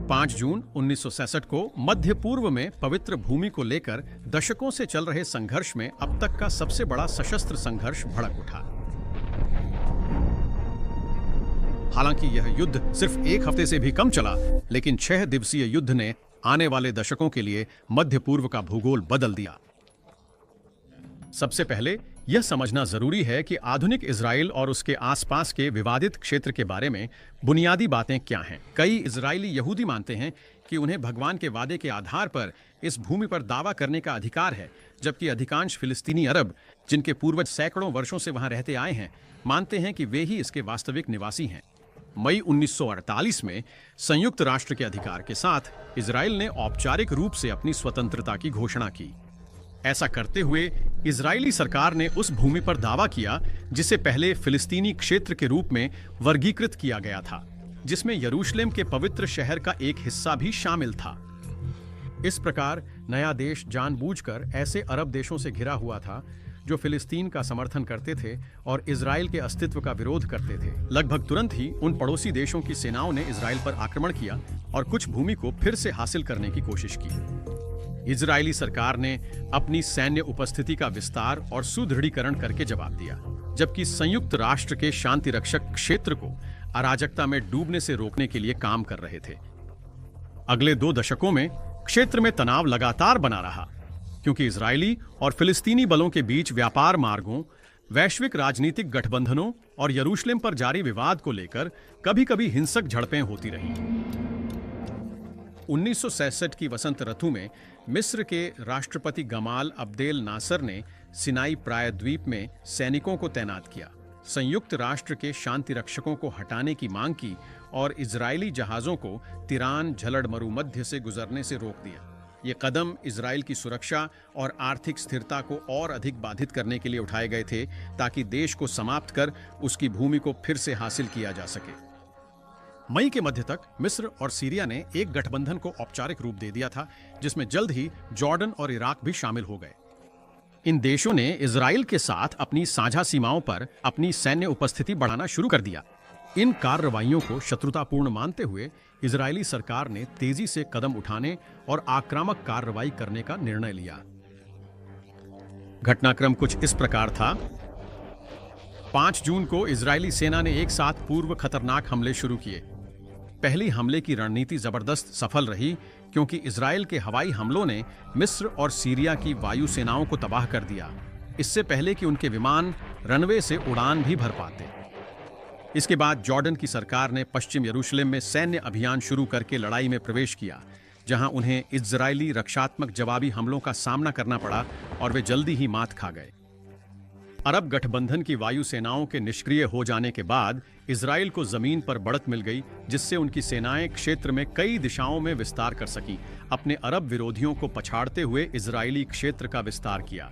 5 जून 1967 को मध्य पूर्व में पवित्र भूमि को लेकर दशकों से चल रहे संघर्ष में अब तक का सबसे बड़ा सशस्त्र संघर्ष भड़क उठा। हालांकि यह युद्ध सिर्फ एक हफ्ते से भी कम चला, लेकिन 6 दिवसीय युद्ध ने आने वाले दशकों के लिए मध्य पूर्व का भूगोल बदल दिया। सबसे पहले यह समझना जरूरी है कि आधुनिक इजराइल और उसके आसपास के विवादित क्षेत्र के बारे में बुनियादी बातें क्या हैं। कई इजरायली यहूदी मानते हैं कि उन्हें भगवान के वादे के आधार पर इस भूमि पर दावा करने का अधिकार है, जबकि अधिकांश फिलिस्तीनी अरब, जिनके पूर्वज सैकड़ों वर्षों से वहां रहते आए हैं, मानते हैं कि वे ही इसके वास्तविक निवासी हैं। मई 1948 में संयुक्त राष्ट्र के अधिकार के साथ इजराइल ने औपचारिक रूप से अपनी स्वतंत्रता की घोषणा की। ऐसा करते हुए इजरायली सरकार ने उस भूमि पर दावा किया जिसे पहले फिलिस्तीनी क्षेत्र के रूप में वर्गीकृत किया गया था, जिसमें यरूशलेम के पवित्र शहर का एक हिस्सा भी शामिल था। इस प्रकार नया देश जानबूझकर ऐसे अरब देशों से घिरा हुआ था जो फिलिस्तीन का समर्थन करते थे और इजराइल के अस्तित्व का विरोध करते थे। लगभग तुरंत ही उन पड़ोसी देशों की सेनाओं ने इजराइल पर आक्रमण किया और कुछ भूमि को फिर से हासिल करने की कोशिश की। इजरायली सरकार ने अपनी सैन्य उपस्थिति का विस्तार और सुदृढ़ीकरण करके जवाब दिया, जबकि संयुक्त राष्ट्र के शांति रक्षक क्षेत्र को अराजकता में डूबने से रोकने के लिए काम कर रहे थे। अगले 2 दशकों में क्षेत्र में तनाव लगातार बना रहा, क्योंकि इजरायली और फिलिस्तीनी बलों के बीच व्यापार मार्गों, वैश्विक राजनीतिक गठबंधनों और यरूशलेम पर जारी विवाद को लेकर कभी-कभी हिंसक झड़पें होती रहीं। 1967 की वसंत ऋतु में मिस्र के राष्ट्रपति गमाल अब्देल नासर ने सिनाई प्रायद्वीप में सैनिकों को तैनात किया, संयुक्त राष्ट्र के शांति रक्षकों को हटाने की मांग की और इजरायली जहाजों को तिरान झलड़ मरुमध्य से गुजरने से रोक दिया। ये कदम इजराइल की सुरक्षा और आर्थिक स्थिरता को और अधिक बाधित करने के लिए उठाए गए थे, ताकि देश को समाप्त कर उसकी भूमि को फिर से हासिल किया जा सके। मई के मध्य तक मिस्र और सीरिया ने एक गठबंधन को औपचारिक रूप दे दिया था, जिसमें जल्द ही जॉर्डन और इराक भी शामिल हो गए। इन देशों ने इजराइल के साथ अपनी साझा सीमाओं पर अपनी सैन्य उपस्थिति बढ़ाना शुरू कर दिया। इन कार्रवाइयों को शत्रुतापूर्ण मानते हुए इजरायली सरकार ने तेजी से कदम उठाने और आक्रामक कार्रवाई करने का निर्णय लिया। घटनाक्रम कुछ इस प्रकार था। 5 जून को इजरायली सेना ने एक साथ पूर्व खतरनाक हमले शुरू किए। पहली हमले की रणनीति जबरदस्त सफल रही, क्योंकि इजराइल के हवाई हमलों ने मिस्र और सीरिया की वायु सेनाओं को तबाह कर दिया, इससे पहले कि उनके विमान रनवे से उड़ान भी भर पाते। इसके बाद जॉर्डन की सरकार ने पश्चिम यरूशलेम में सैन्य अभियान शुरू करके लड़ाई में प्रवेश किया, जहां उन्हें इजरायली रक्षात्मक जवाबी हमलों का सामना करना पड़ा और वे जल्दी ही मात खा गए। अरब गठबंधन की वायु सेनाओं के निष्क्रिय हो जाने के बाद इजराइल को जमीन पर बढ़त मिल गई, जिससे उनकी सेनाएं क्षेत्र में कई दिशाओं में विस्तार कर सकीं। अपने अरब विरोधियों को पछाड़ते हुए इजरायली क्षेत्र का विस्तार किया।